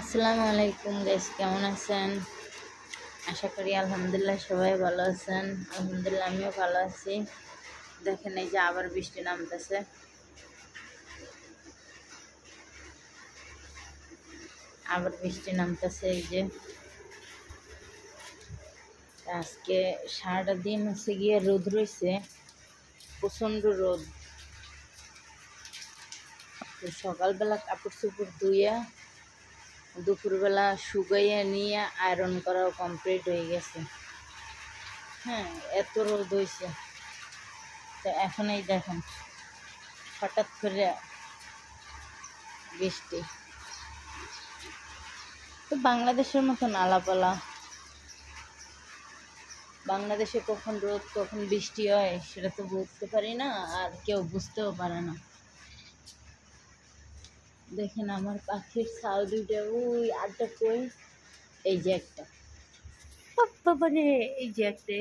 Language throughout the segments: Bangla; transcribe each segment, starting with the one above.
আসসালামু আলাইকুম গাইস, কেমন আছেন? আশা করি আলহামদুলিল্লাহ সবাই ভালো আছেন। আলহামদুলিল্লাহ আমিও ভালো আছি। দেখেন এই যে আবার বৃষ্টি নামতেছে। এই যে আজকে সারাটা দিন হচ্ছে গিয়ে রোদ রয়েছে, প্রচণ্ড রোদ। তো সকালবেলা কাপড় চোপড় ধুইয়া দুপুরবেলা শুকাইয়া নিয়ে আয়রন করাও কমপ্লিট হয়ে গেছে। হ্যাঁ, এত রোদ হয়েছে। তো এখন এই দেখেন হঠাৎ করে বৃষ্টি। তো বাংলাদেশের মতন আলাপালা, বাংলাদেশে কখন রোদ কখন বৃষ্টি হয় সেটা তো বুঝতে পারি না, আর কেউ বুঝতেও পারে না। দেখেন আমার পাখির ছাউ দুইটা, ওই আটটা কই, এই যে একটা, বাবারে এই যে একটা,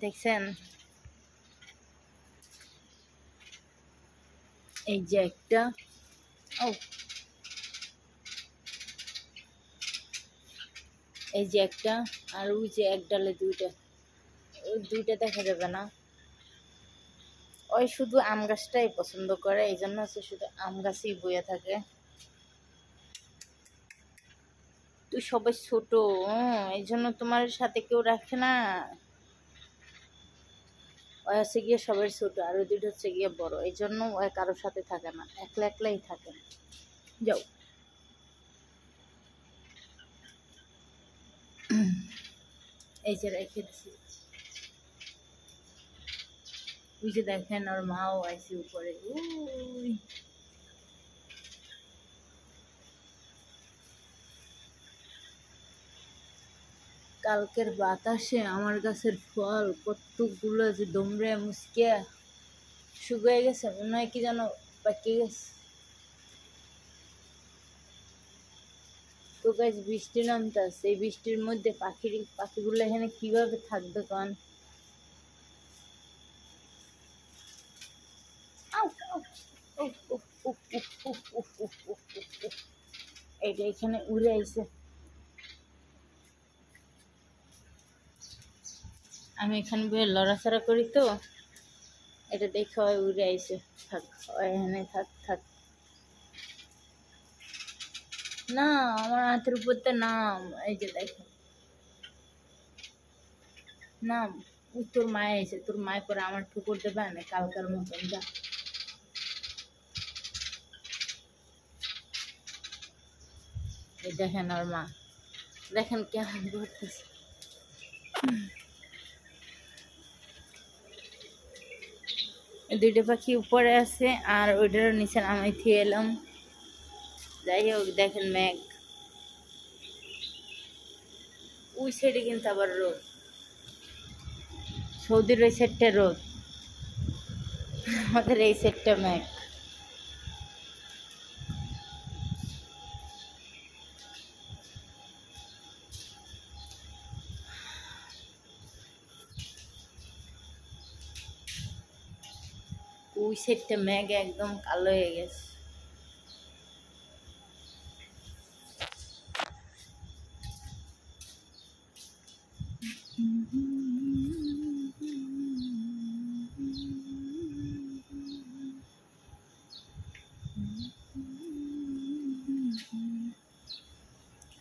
দেখছেন এই যে একটা, ও এই যে একটা, আর ওই যে এক ডালে দুইটা, ওই দুইটা দেখা যাবে না। ওই শুধু আম গাছটাই পছন্দ করে, এই জন্য হচ্ছে শুধু আম গাছই বয়ে থাকে। তুই সবাই ছোট, এই জন্য তোমার সাথে কেউ রাখে না। ওই হচ্ছে গিয়ে সবাই ছোট, আর ওই দুটো হচ্ছে গিয়ে বড়, এই জন্য ওই কারোর সাথে থাকে না, একলা একলাই থাকে। যাও, এই যে রেখে দিছি। ওই যে দেখেন ওর মাও আইসি উপরে, ওই কালকের বাতাসে আমার গাছের ফল কতগুলো যে দমড়ে মুসকে শুকিয়ে গেছে, মনে হয় কি যেন পাকিয়ে গেছে। তো গাছ বৃষ্টি নামতেছে, এই বৃষ্টির মধ্যে পাখিগুলো এখানে কিভাবে থাকবে কন? এইটা এখানে উড়ে আইছে, আমি এখানে বয়ে লড়াচড়া করি তো এটা দেখে হয় উড়ে আইছে। থাক, এখানে থাক থাক। না, আমার হাতের উপরতে নাম, এই যে দেখো নাম। তোর মায় এসে, তোর মায় করে আমার ঠুকুর দেবে না কালকার মতন। যা, এই দেখেন ওর মা, দেখেন কেমন করতেছে। দুইটা পাখি উপরে আছে আর ওইটারও নিচে নামাই থিয়ে এলাম। যাই হোক, দেখেন মেঘ, ওই সাইডে কিন্তু আবার রোদ, সৌদির ওই সাইডটা রোদ, আমাদের এই সাইডটা মেঘ। ওই সাইডটা মেঘ একদম কালো হয়ে গেছে।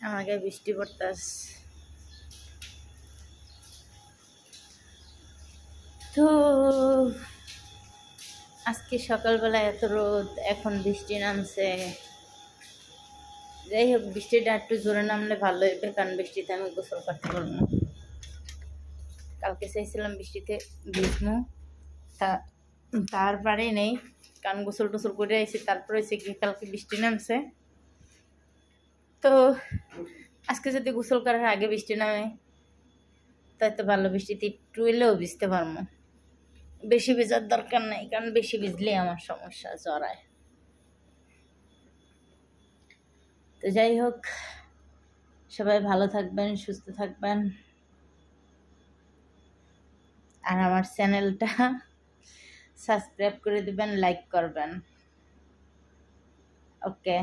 আমার গায়ে বৃষ্টি পড়তাস। তো আজকে সকালবেলা এত রোদ, এখন বৃষ্টি নামছে। যাই হোক, বৃষ্টিটা একটু জোরে নামলে ভালো হইবে, কারণ বৃষ্টিতে আমি গোসল করতে পারবো না। কালকে চাইছিলাম বৃষ্টিতে ভিজমু, তারপরে নেই, কারণ গোসল টোসল করে আইসি। তারপরে হচ্ছে কি কালকে বৃষ্টি নামছে, তো আজকে যদি গোসল করার আগে বৃষ্টি নামে তাই তো ভালো, বৃষ্টিতে একটু এলেও ভিজতে পারবো। বেশি ভেজার দরকার নাই, কারণ বেশি ভিজলে আমার সমস্যা জড়ায়। তো যাই হোক, সবাই ভালো থাকবেন, সুস্থ থাকবেন, আর আমার চ্যানেলটা সাবস্ক্রাইব করে দিবেন, লাইক করবেন। ওকে,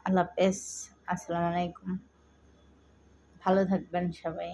আল্লাহ হাফেজ, আসসালামু আলাইকুম, ভালো থাকবেন সবাই।